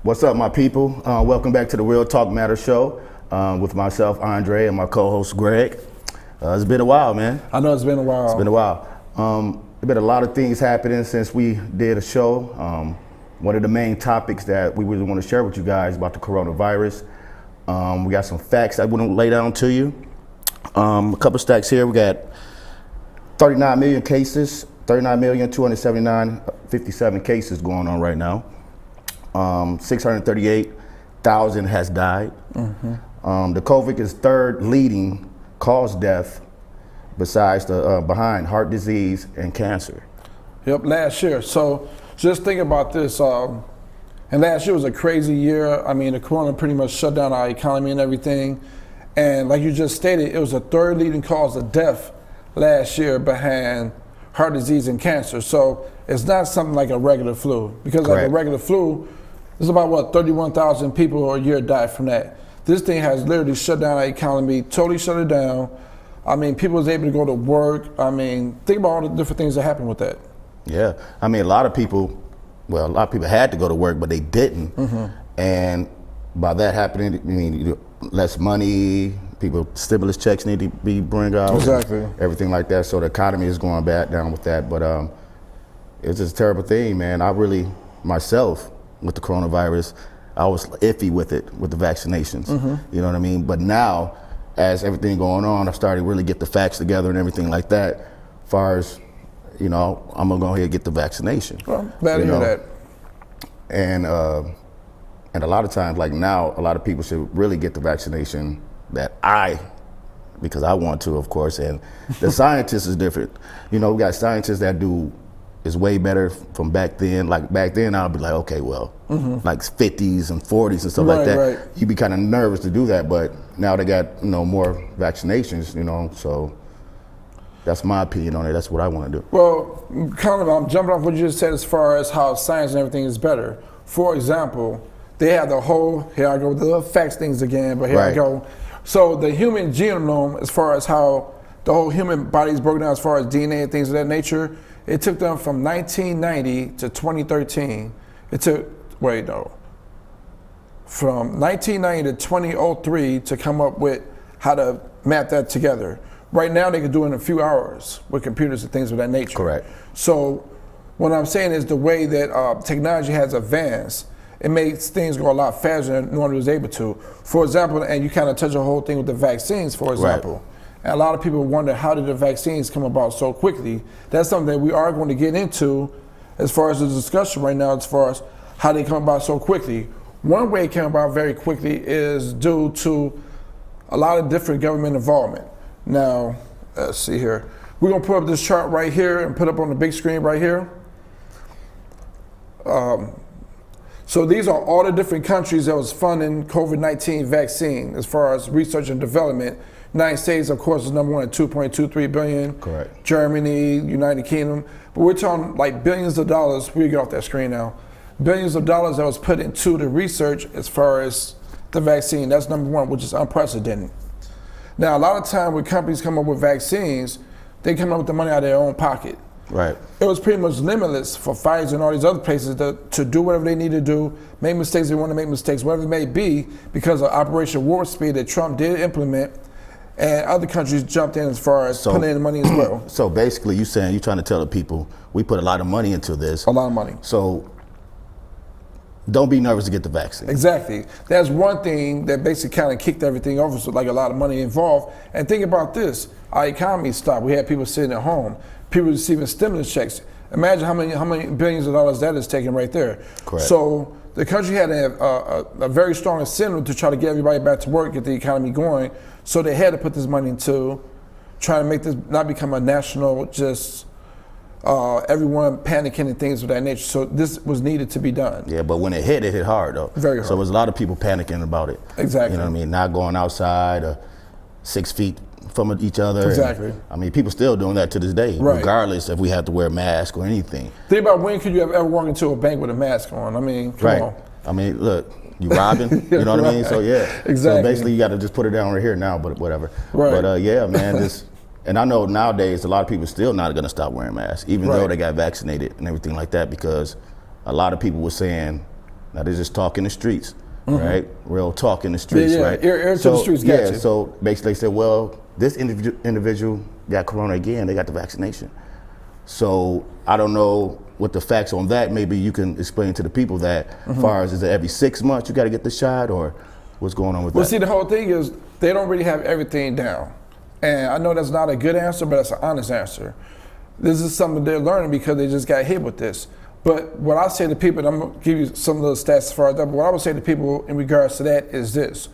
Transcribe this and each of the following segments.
What's up, my people? Welcome back to the Real Talk Matter show with myself, Andre, and my co-host, Greg. It's been a while, man. I know it's been a while. It's been a while. There's been a lot of things happening since we did a show. One of the main topics that we really want to share with you guys about the coronavirus. We got some facts I want to lay down to you. A couple stacks here. We got 39 million cases, 39,279,057 cases going on right now. 638,000 has died. The COVID is third leading cause death besides behind heart disease and cancer. Yep, last year. So just think about this. And last year was a crazy year. I mean, the corona pretty much shut down our economy and everything. And like you just stated, it was the third leading cause of death last year behind heart disease and cancer. So it's not something like a regular flu, because Correct. like a regular flu, there's about 31,000 people a year die from that. This thing has literally shut down our economy, totally shut it down. I mean, people was able to go to work. I mean, think about all the different things that happened with that. Yeah, I mean, a lot of people had to go to work, but they didn't. And by that happening, I mean, less money, stimulus checks need to be bring out. Exactly. Everything like that. So the economy is going back down with that. But it's just a terrible thing, man. I really, myself, with the coronavirus, I was iffy with the vaccinations. You know what I mean? But now, as everything going on, I've started to really get the facts together and everything like that. As far as, you know, I'm gonna go ahead and get the vaccination. Well, glad to hear that. And a lot of times, like now, a lot of people should really get the vaccination because I want to, of course, and the scientists is different. You know, we got scientists that is way better from back then. Like back then, I'll be like, okay, well, like 50s and 40s and stuff like that. Right. You'd be kind of nervous to do that, but now they got, you know, more vaccinations, you know, so that's my opinion on it. That's what I want to do. Well, kind of, I'm jumping off what you just said as far as how science and everything is better. For example, they have the whole, here I go with the facts things again, but here I go. So the human genome, as far as how the whole human body is broken down as far as DNA and things of that nature, it took them from 1990 to 2013. It took, from 1990 to 2003 to come up with how to map that together. Right now, they can do it in a few hours with computers and things of that nature. Correct. So what I'm saying is the way that technology has advanced, it makes things go a lot faster than normally was able to. For example, and you kind of touch the whole thing with the vaccines, for example. Right. And a lot of people wonder, how did the vaccines come about so quickly? That's something that we are going to get into as far as the discussion right now, as far as how they come about so quickly. One way it came about very quickly is due to a lot of different government involvement. Now, let's see here. We're gonna put up this chart right here and put up on the big screen right here. So these are all the different countries that was funding COVID-19 vaccine as far as research and development. United States, of course, is number one at 2.23 billion. Correct. Germany, United Kingdom. But we're talking like billions of dollars. We get off that screen now. Billions of dollars that was put into the research as far as the vaccine. That's number one, which is unprecedented. Now, a lot of time when companies come up with vaccines, they come up with the money out of their own pocket. Right. It was pretty much limitless for Pfizer and all these other places to do whatever they need to do, make mistakes they want to make mistakes, whatever it may be, because of Operation Warp Speed that Trump did implement, and other countries jumped in as far as putting in money as well. So basically, you're trying to tell the people, we put a lot of money into this. A lot of money. So don't be nervous to get the vaccine. Exactly. That's one thing that basically kind of kicked everything over, so like a lot of money involved. And think about this, our economy stopped. We had people sitting at home, people receiving stimulus checks. Imagine how many billions of dollars that is taking right there. Correct. So the country had a very strong incentive to try to get everybody back to work, get the economy going. So they had to put this money into trying to make this not become a national just everyone panicking and things of that nature. So this was needed to be done. Yeah, but when it hit hard though. Very hard. So there's a lot of people panicking about it. Exactly. You know what I mean? Not going outside 6 feet from each other. Exactly. And, I mean, people still doing that to this day, Right. regardless if we have to wear a mask or anything. Think about when could you have ever walked into a bank with a mask on? I mean, come on. I mean, look, you robbing, you know what I mean? So yeah. Exactly. So basically you got to just put it down right here now, but whatever. Right. But yeah, man, this, and I know nowadays a lot of people still not gonna stop wearing masks, even though Right. they got vaccinated and everything like that, because a lot of people were saying Now they just talk in the streets, right? Real talk in the streets, Yeah, yeah. right? Air to the streets, yeah. gotcha. So basically, they said, well, this individual got corona again. They got the vaccination. So I don't know what the facts on that. Maybe you can explain to the people that, as far as is it every 6 months you got to get the shot, or what's going on with Well, that? see, the whole thing is they don't really have everything down. And I know that's not a good answer, but that's an honest answer. This is something they're learning because they just got hit with this. But what I say to people, and I'm going to give you some of the stats as far as that, but what I would say to people in regards to that is this.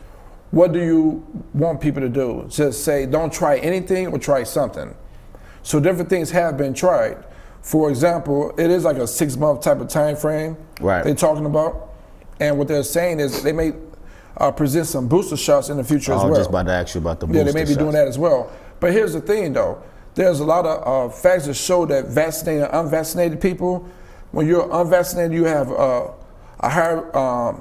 What do you want people to do? Just say, don't try anything or try something. So different things have been tried. For example, it is like a 6-month type of time frame Right. they're talking about. And what they're saying is they may present some booster shots in the future as I was well. just about to ask you about the booster Yeah, they may be doing shots. that as well. But here's the thing, though. There's a lot of facts that show that vaccinated and unvaccinated people, when you're unvaccinated, you have a higher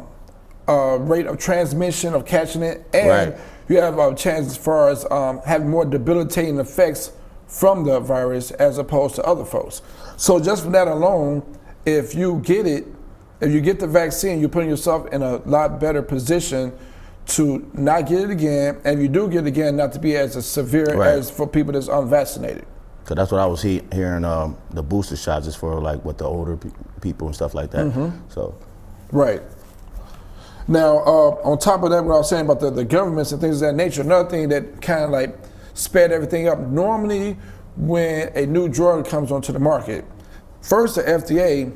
rate of transmission of catching it, and Right. you have a chance as far as having more debilitating effects from the virus as opposed to other folks. So just from that alone, if you get it, if you get the vaccine, you're putting yourself in a lot better position to not get it again, and if you do get it again, not to be as severe Right. as for people that's unvaccinated. So that's what I was hearing. The booster shots is for like what the older people and stuff like that. So Right. Now, on top of that, what I was saying about the governments and things of that nature, another thing that kind of like sped everything up. Normally, when a new drug comes onto the market, first the FDA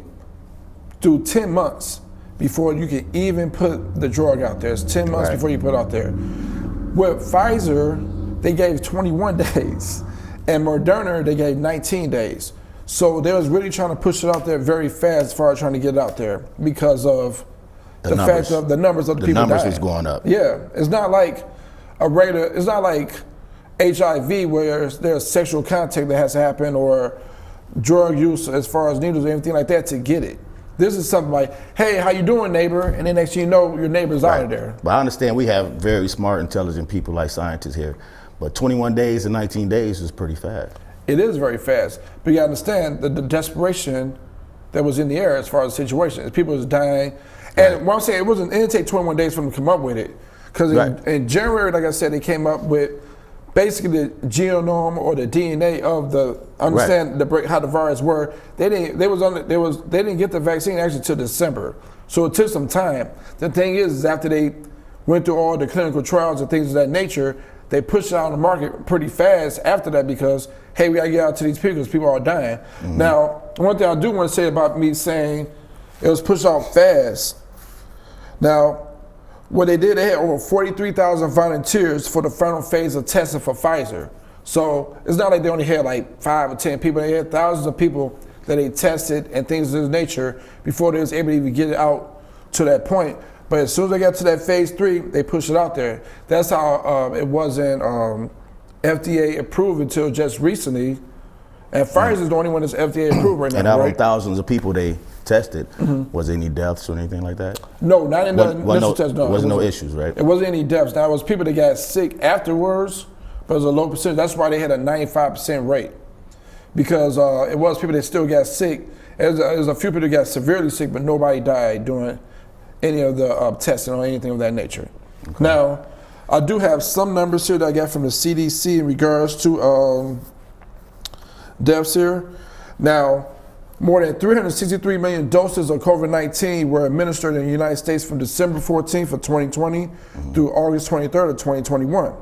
do 10 months before you can even put the drug out there. It's 10 months Right. before you put it out there. With Pfizer, they gave 21 days, and Moderna, they gave 19 days. So they was really trying to push it out there very fast as far as trying to get it out there because of the numbers. fact of the numbers of the people numbers dying. was going up. Yeah, it's not like a regular. It's not like HIV where there's sexual contact that has to happen or drug use as far as needles or anything like that to get it. This is something like, hey, how you doing, neighbor? And then next thing you know, your neighbor's out of there. But I understand we have very smart, intelligent people like scientists here. But 21 days and 19 days is pretty fast. It is very fast, but you gotta understand the desperation that was in the air as far as the situation. People was dying, and what I'm saying, it didn't take 21 days for them to come up with it, because Right. in January, like I said, they came up with basically the genome or the DNA of the understand how the virus worked. They didn't get the vaccine actually till December, so it took some time. The thing is after they went through all the clinical trials and things of that nature, they pushed it out on the market pretty fast after that because, hey, we gotta get out to these people because people are dying. Now, one thing I do want to say about me saying it was pushed out fast. Now, what they did, they had over 43,000 volunteers for the final phase of testing for Pfizer. So it's not like they only had like 5 or 10 people. They had thousands of people that they tested and things of this nature before they was able to even get it out to that point. But as soon as they got to that phase 3, they pushed it out there. That's how it wasn't FDA approved until just recently. And Pfizer is the only one that's FDA approved right now. And out of right? thousands of people they tested, was there any deaths or anything like that? No, not in the initial test. No, wasn't it no wasn't. issues, right? It wasn't any deaths. Now, it was people that got sick afterwards, but it was a low percentage. That's why they had a 95% rate. Because it was people that still got sick. There's a few people that got severely sick, but nobody died doing any of the testing or anything of that nature. Okay. Now, I do have some numbers here that I got from the CDC in regards to deaths here. Now, more than 363 million doses of COVID-19 were administered in the United States from December 14th of 2020 through August 23rd of 2021.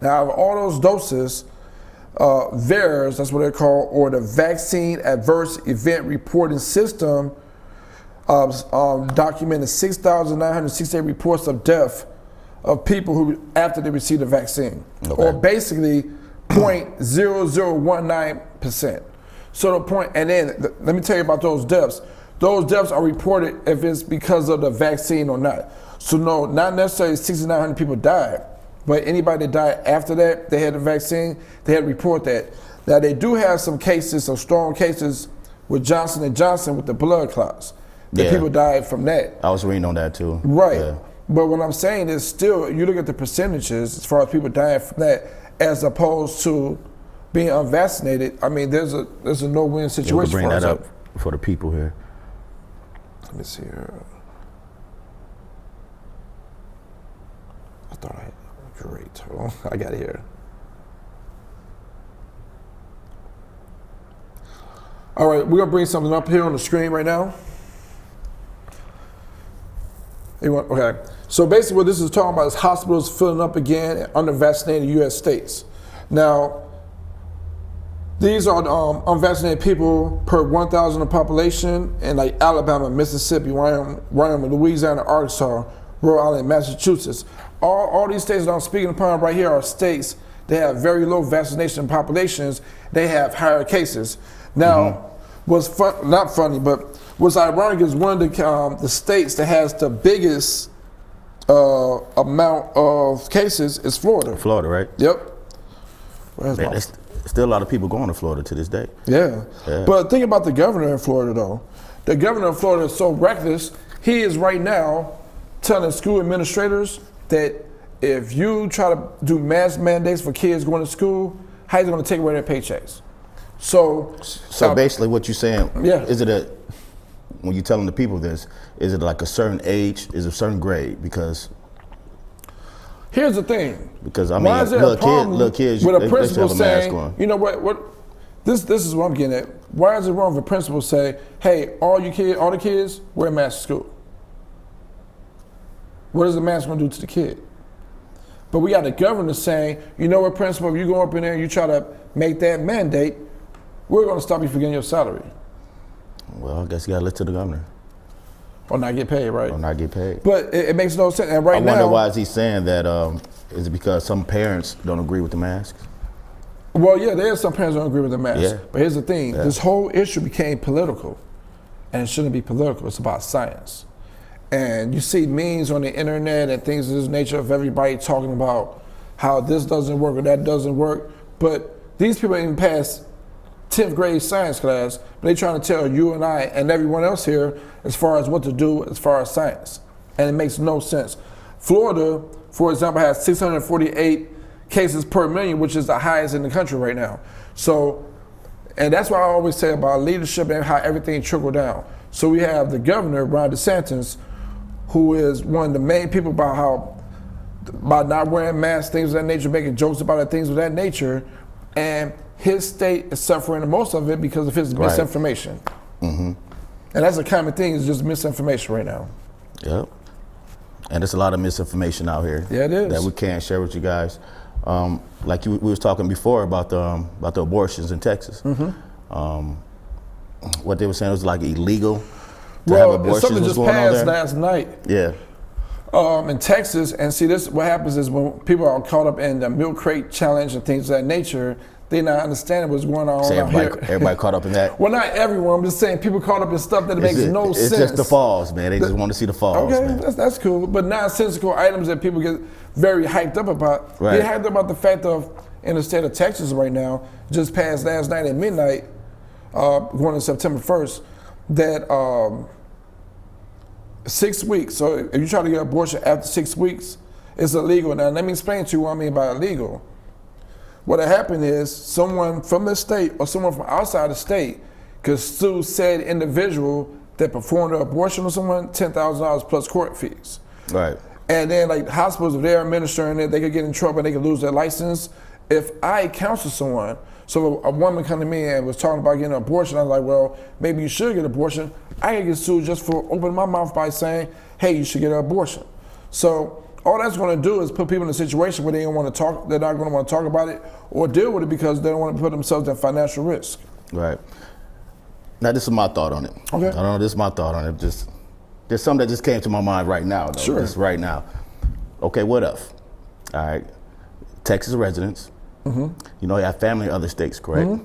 Now, out of all those doses, VAERS, that's what they're called, or the Vaccine Adverse Event Reporting System, documented 6,968 reports of death of people who after they received the vaccine, or basically 0.0019%. So the point, and then let me tell you about those deaths. Those deaths are reported if it's because of the vaccine or not. So no, not necessarily 6,900 people died, but anybody that died after that, they had the vaccine, they had to report that. Now they do have some cases, some strong cases with Johnson & Johnson with the blood clots. The people died from that. I was reading on that too. Right. Yeah. But what I'm saying is still, you look at the percentages as far as people dying from that, as opposed to being unvaccinated. I mean, there's a no-win situation. You can bring for that us. up for the people here. Let me see here. I thought I had great. Well, I got it here. All right, we're gonna bring something up here on the screen right now. Okay, so basically what this is talking about is hospitals filling up again in under-vaccinated U.S. states. Now, these are unvaccinated people per 1,000 of population in like Alabama, Mississippi, Wyoming, Louisiana, Arkansas, Rhode Island, Massachusetts. All these states that I'm speaking upon right here are states that have very low vaccination populations. They have higher cases. Now, what's not funny, but what's ironic is one of the states that has the biggest amount of cases is Florida. Florida, right? Yep. Man, there's still a lot of people going to Florida to this day. Yeah. But think about the governor in Florida, though. The governor of Florida is so reckless. He is right now telling school administrators that if you try to do mask mandates for kids going to school, how he's going to take away their paychecks. So basically what you're saying, yeah. Is it when you're telling the people this, is it like a certain age, is it a certain grade? Because here's the thing. I mean, why is there a problem little kids, with a they principal should have a mask saying, on. you know what, this is what I'm getting at. Why is it wrong if a principal say, hey, all the kids wear masks to school? What is the mask going to do to the kid? But we got the governor saying, you know what, principal, if you go up in there and you try to make that mandate, we're going to stop you from getting your salary. Well, I guess you got to listen to the governor. Or not get paid, right? Or not get paid. But it makes no sense. And I wonder why is he saying that? Is it because some parents don't agree with the masks? Well, yeah, there's some parents that don't agree with the mask. Yeah. But here's the thing. This whole issue became political. And it shouldn't be political. It's about science. And you see memes on the internet and things of this nature of everybody talking about how this doesn't work or that doesn't work. But these people ain't even passed 10th grade science class, but they trying to tell you and I and everyone else here as far as what to do as far as science. And it makes no sense. Florida, for example, has 648 cases per million, which is the highest in the country right now. So, and that's why I always say about leadership and how everything trickled down. So we have the governor, Ron DeSantis, who is one of the main people about not wearing masks, things of that nature, making jokes about it, things of that nature. And his state is suffering the most of it because of his misinformation. And that's a common thing, is just misinformation right now. Yep. And there's a lot of misinformation out here. Yeah, it is. That we can't share with you guys. Like we was talking before about the abortions in Texas. What they were saying was like illegal to have abortions. Something just passed last night. Yeah. In Texas, and see, this what happens is when people are caught up in the milk crate challenge and things of that nature, they not understanding what's going on So out here. everybody caught up in that. Well, not everyone. I'm just saying people caught up in stuff that makes no sense. It's just the falls, man. They just want to see the falls. Okay, man. that's cool. But nonsensical items that people get very hyped up about. Right. They hyped up about the fact of in the state of Texas right now, just passed last night at midnight, going to September 1st, that 6 weeks. So if you try to get an abortion after 6 weeks, it's illegal. Now let me explain to you what I mean by illegal. What happened is someone from the state or someone from outside the state could sue said individual that performed an abortion on someone $10,000 plus court fees. Right. And then like hospitals, if they're administering it, they could get in trouble and they could lose their license. If I counsel someone, so a woman come to me and was talking about getting an abortion, I was like, well, maybe you should get an abortion. I could get sued just for opening my mouth by saying, hey, you should get an abortion. So all that's going to do is put people in a situation where they don't want to talk, they're not going to want to talk about it or deal with it because they don't want to put themselves in financial risk. Right. Now this is my thought on it. Okay. I don't know, this is my thought on it. Just there's something that just came to my mind right now, though. Sure. Just right now. Okay, what if? All right. Texas residents, you know, they have family in other states, correct?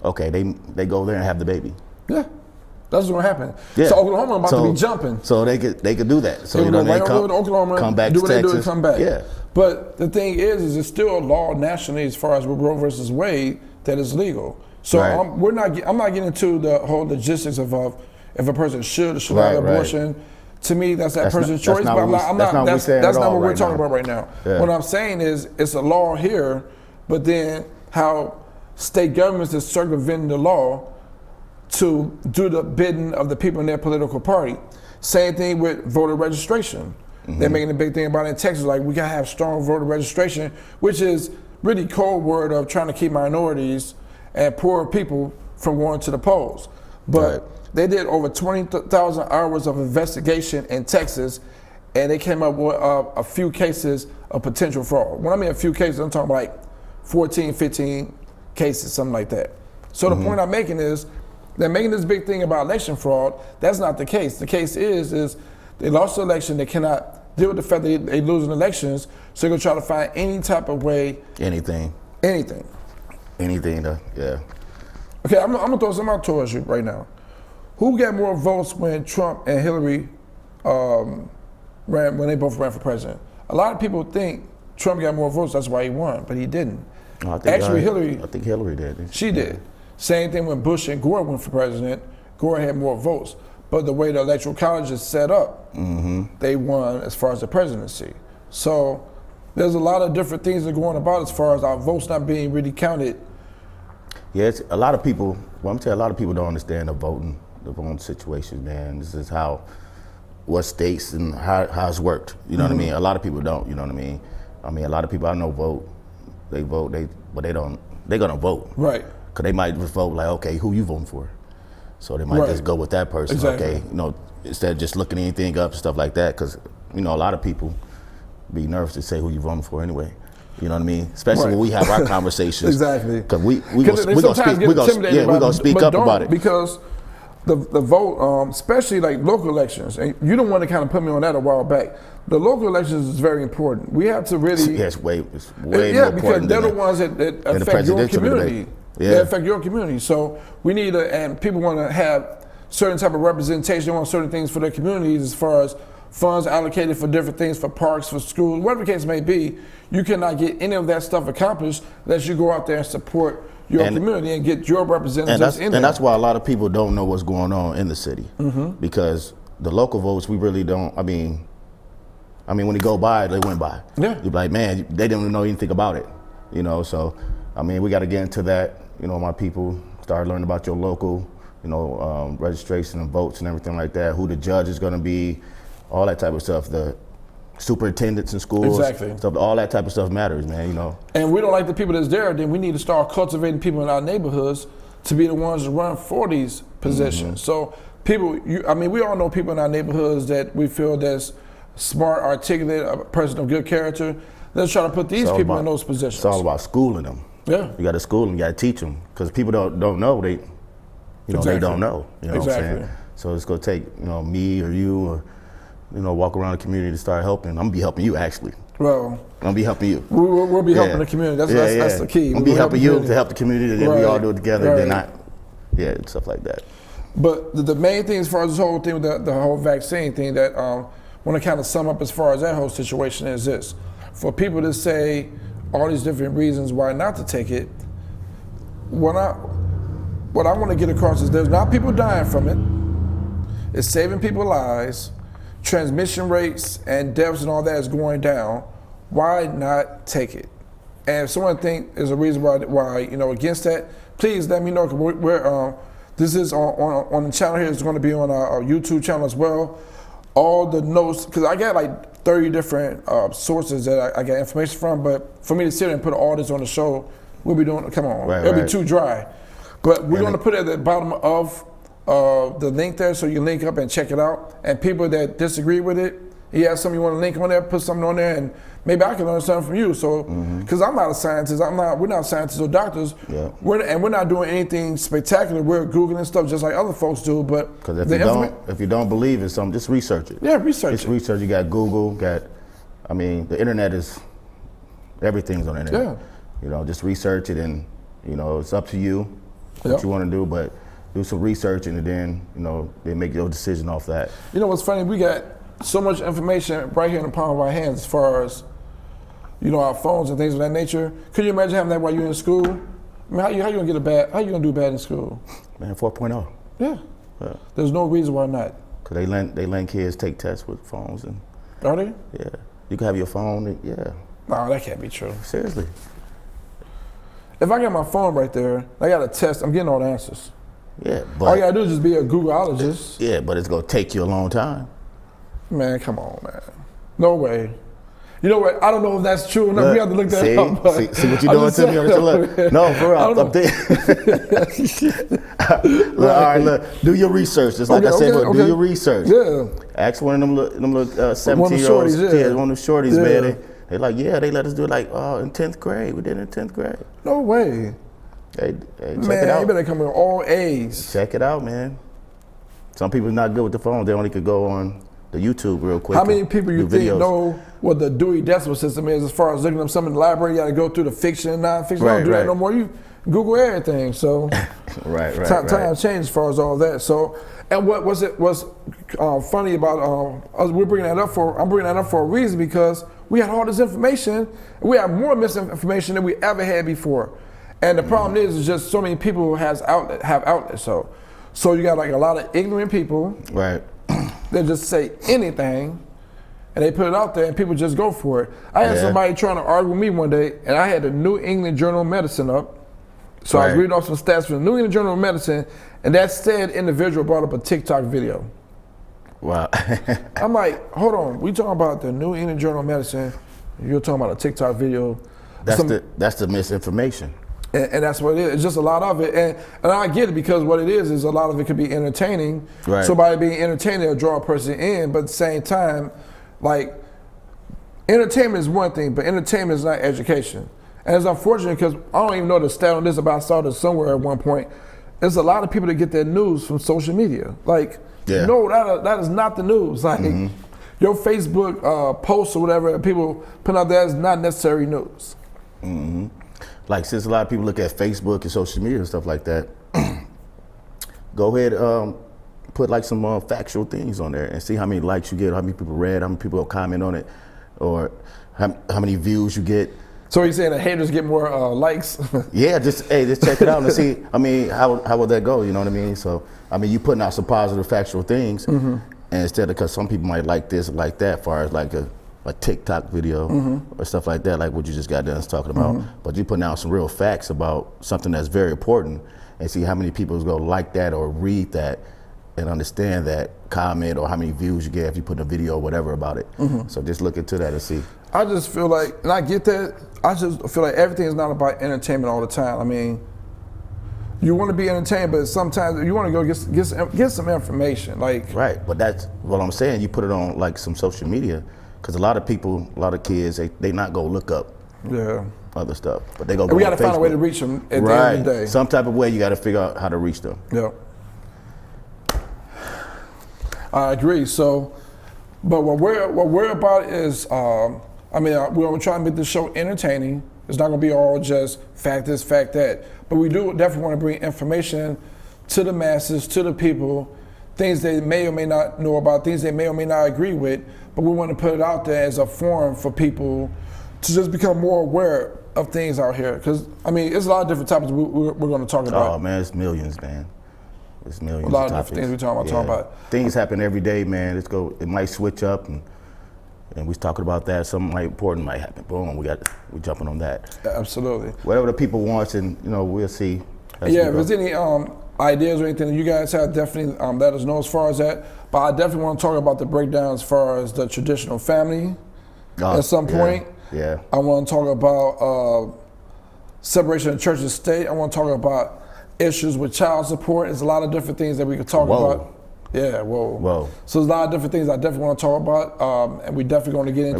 Okay, they go there and have the baby. Yeah. That's what's going to happen. Yeah. So Oklahoma about to be jumping. So they could do that. So they you know, right they over to Oklahoma, come back do to what they Texas. do and come back. Yeah. But the thing is it's still a law nationally as far as with Roe versus Wade that is legal. So Right. I'm not getting into the whole logistics of if a person should or should not Right, have right. abortion. To me, that's that person's that's choice. not But what that's not what we're talking about right now. Yeah. What I'm saying is it's a law here, but then how state governments is circumventing the law to do the bidding of the people in their political party. Same thing with voter registration. They're making a big thing about it in Texas, like we gotta have strong voter registration, which is really code word of trying to keep minorities and poor people from going to the polls. But they did over 20,000 hours of investigation in Texas, and they came up with a few cases of potential fraud. When I mean a few cases, I'm talking like 14, 15 cases, something like that. So the point I'm making is, they're making this big thing about election fraud. That's not the case. The case is they lost the election. They cannot deal with the fact that they losing elections. So they're gonna try to find any type of way. Anything. Anything. Yeah. Okay, I'm gonna throw some out towards you right now. Who got more votes when Trump and Hillary when they both ran for president? A lot of people think Trump got more votes. That's why he won, but he didn't. No, I think Hillary. I think Hillary did. She did. Same thing when Bush and Gore went for president. Gore had more votes. But the way the electoral college is set up, they won as far as the presidency. So there's a lot of different things that are going about as far as our votes not being really counted. Yeah, it's a lot of people. Well, I'm telling you, a lot of people don't understand the voting situation, man. This is what states and how it's worked. You know what I mean? A lot of people don't. You know what I mean? I mean, a lot of people I know vote. They vote. But they don't. They're gonna vote. Right. Cause they might just vote like, okay, who you voting for? So they might just go with that person. Exactly. Okay, instead of just looking anything up and stuff like that. Cause a lot of people be nervous to say who you voting for anyway. You know what I mean? Especially when we have our conversations. Exactly. Because we gonna speak up about it. Because the vote, especially like local elections, and you don't want to kind of put me on that a while back. The local elections is very important. We have to really it's way more because important they're the than ones that affect your community. They affect your community. So we need and people want to have certain type of representation. They want certain things for their communities as far as funds allocated for different things, for parks, for schools, whatever the case may be. You cannot get any of that stuff accomplished unless you go out there and support your community and get your representatives in there. And that's why a lot of people don't know what's going on in the city. Because the local votes, we really don't, I mean, when they go by, they went by. Yeah. You're like, man, they didn't even know anything about it. So, we got to get into that. My people start learning about your local, registration and votes and everything like that, who the judge is going to be, all that type of stuff. The superintendents in schools, stuff, all that type of stuff matters, man. And we don't like the people that's there. Then we need to start cultivating people in our neighborhoods to be the ones that run for these positions. So people, we all know people in our neighborhoods that we feel that's smart, articulate, a person of good character. Let's try to put these people in those positions. It's all about schooling them. Yeah. You got to school them, you got to teach them, because people don't know, they don't know. You know what I'm saying? So it's gonna take me or you or walk around the community to start helping. I'm gonna be helping you actually. Well, I'm gonna be helping you. We'll be helping the community. That's the key. I'm gonna be helping you to help the community. Then we all do it together. Then stuff like that. But the main thing as far as this whole thing with the whole vaccine thing that want to kind of sum up as far as that whole situation is this: for people to say all these different reasons why not to take it, what I want to get across is there's not people dying from it. It's saving people's lives. Transmission rates and deaths and all that is going down. Why not take it? And if someone think there's a reason why against that, please let me know. We're this is on the channel here. It's going to be on our YouTube channel as well. All the notes, because I got like 30 different sources that I got information from, but for me to sit there and put all this on the show, we'll be doing, come on, it'll be too dry. But we're going to put it at the bottom of the link there so you link up and check it out. And people that disagree with it, you have something you want to link on there, put something on there, and maybe I can learn something from you. So, because I'm not a scientist, we're not scientists or doctors, we're not doing anything spectacular. We're Googling stuff just like other folks do. But because if you don't believe in something, just research it. Yeah, research it. Research. You got Google. The internet is everything's on the internet. Yeah. Just research it, and it's up to you what you want to do, but do some research, and then they make your decision off that. What's funny? We got so much information right here in the palm of our hands as far as our phones and things of that nature. Could you imagine having that while you're in school? How you gonna do bad in school? Man, 4.0. Yeah. There's no reason why not. Cause they let kids take tests with phones and. Are they? Yeah. You can have your phone. No, that can't be true. Seriously. If I got my phone right there, I got a test. I'm getting all the answers. Yeah, but all you gotta do is just be a Googleologist. Yeah, but it's gonna take you a long time. Man, come on, man. No way. You know what? I don't know if that's true or not. We have to look that see, up. But see what you're doing to me on the look. No, for real. I'm there. Look, all right, look. Do your research. Just like I said, but do your research. Yeah. Ask one of them little 17-year-olds. One of the shorties, man. They like, yeah, they let us do it like in 10th grade. We did it in 10th grade. No way. Hey, check Man, it out. you better come in all A's. Check it out, man. Some people are not good with the phone. They only could go on the YouTube real quick. How many people you think know what the Dewey Decimal System is as far as looking up something in the library? You got to go through the fiction and nonfiction. You don't do that no more. You Google everything. So right. Times changed as far as all that. So, and what was funny about we're bringing that up for? I'm bringing that up for a reason because we had all this information. We have more misinformation than we ever had before. And the problem is just so many people have outlets. So you got like a lot of ignorant people. Right. They just say anything, and they put it out there, and people just go for it. I had somebody trying to argue with me one day, and I had the New England Journal of Medicine up. So I was reading off some stats from the New England Journal of Medicine, and that said individual brought up a TikTok video. Wow. I'm like, hold on, we talking about the New England Journal of Medicine, you're talking about a TikTok video. That's the misinformation. And that's what it is. It's just a lot of it. And I get it because what it is a lot of it could be entertaining. Right. So by being entertaining, it'll draw a person in. But at the same time, like, entertainment is one thing, but entertainment is not education. And it's unfortunate because I don't even know the stat on this, but I saw this somewhere at one point. There's a lot of people that get their news from social media. Like, no, that is not the news. Like, your Facebook posts or whatever people put out there is not necessary news. Mm-hmm. Like, since a lot of people look at Facebook and social media and stuff like that, go ahead, put like some factual things on there and see how many likes you get, how many people read, how many people comment on it, or how many views you get. So you're saying the haters get more likes? Yeah, just check it out and see. I mean, how would that go? You know what I mean? So I mean, you putting out some positive, factual things, and instead of, because some people might like this or like that, as far as like a TikTok video or stuff like that, like what you just got done talking about. But you putting out some real facts about something that's very important, and see how many people is gonna like that or read that and understand that comment, or how many views you get if you put a video or whatever about it. So just look into that and see. I just feel like, and I get that, I just feel like everything is not about entertainment all the time. I mean, you want to be entertained, but sometimes you want to go get some information. Like, right, but that's what I'm saying. You put it on like some social media, because a lot of people, a lot of kids, they not go look up other stuff, but they go. And we got to find a way to reach them at the end of the day. Some type of way you got to figure out how to reach them. Yeah, I agree. So, but what we're about is, I mean, we're gonna try and make this show entertaining. It's not gonna be all just fact this, fact that, but we do definitely want to bring information to the masses, to the people, things they may or may not know about, things they may or may not agree with, but we want to put it out there as a forum for people to just become more aware of things out here. Because, I mean, there's a lot of different topics we're going to talk about. Oh, man, it's millions, man. It's millions. A lot of different things we're talking about. Things happen every day, man. It might switch up, and we're talking about that. Something important might happen. Boom, we're jumping on that. Yeah, absolutely. Whatever the people want, and we'll see. Yeah, if there's any ideas or anything that you guys have, definitely let us know as far as that. But I definitely want to talk about the breakdown as far as the traditional family at some point. Yeah. I want to talk about separation of church and state. I want to talk about issues with child support. There's a lot of different things that we could talk about. Yeah, whoa. So there's a lot of different things I definitely want to talk about, and we definitely going to get into.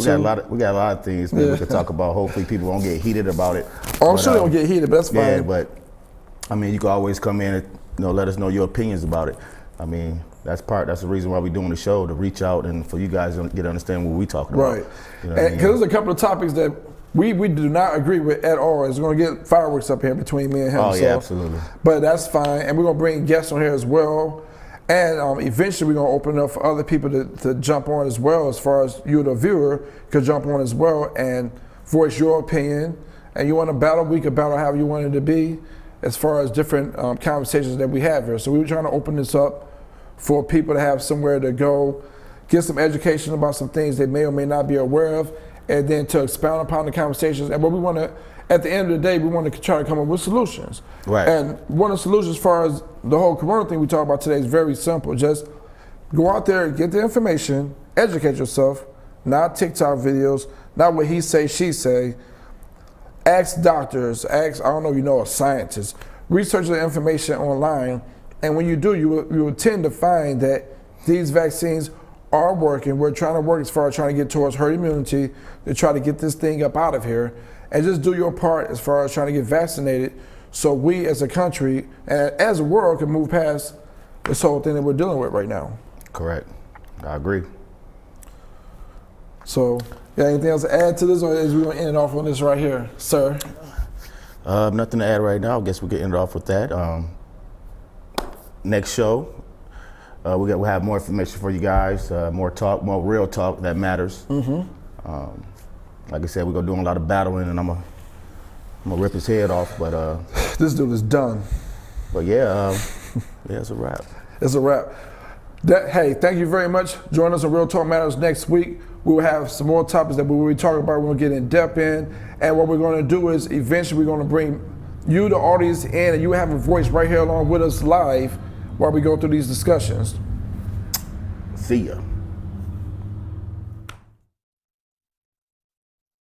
We got a lot of things, man, we could talk about. Hopefully people won't get heated about it. Oh, I'm sure they won't get heated, but that's fine. Yeah, but I mean, you can always come in and let us know your opinions about it. I mean, that's the reason why we're doing the show, to reach out and for you guys to get to understand what we're talking about. Right. Because there's a couple of topics that we do not agree with at all. It's going to get fireworks up here between me and him. Oh, yeah, absolutely. But that's fine. And we're going to bring guests on here as well. And eventually we're going to open up for other people to jump on as well, as far as you, the viewer, could jump on as well and voice your opinion. And you want to battle, we could battle however you want it to be, as far as different conversations that we have here. So we were trying to open this up for people to have somewhere to go, get some education about some things they may or may not be aware of, and then to expound upon the conversations. And what we want to, at the end of the day, we want to try to come up with solutions. Right. And one of the solutions as far as the whole corona thing we talk about today is very simple. Just go out there, get the information, educate yourself, not TikTok videos, not what he say, she say. Ask doctors, ask, I don't know if you know, a scientist. Research the information online, and when you do, you will tend to find that these vaccines are working. We're trying to work as far as trying to get towards herd immunity to try to get this thing up out of here, and just do your part as far as trying to get vaccinated so we as a country and as a world can move past this whole thing that we're dealing with right now. Correct. I agree. So, got anything else to add to this, or is we going to end it off on this right here, sir? Nothing to add right now. I guess we can end it off with that. Next show, we'll have more information for you guys, more talk, more real talk that matters. Like I said, we're gonna do a lot of battling, and I'm gonna rip his head off. But This dude is done. but yeah, it's a wrap. It's a wrap. Hey, thank you very much. Join us on Real Talk Matters next week. We will have some more topics that we will be talking about. We're going to get in depth in. And what we're going to do is eventually we're going to bring you, the audience, in, and you have a voice right here along with us live while we go through these discussions. See ya.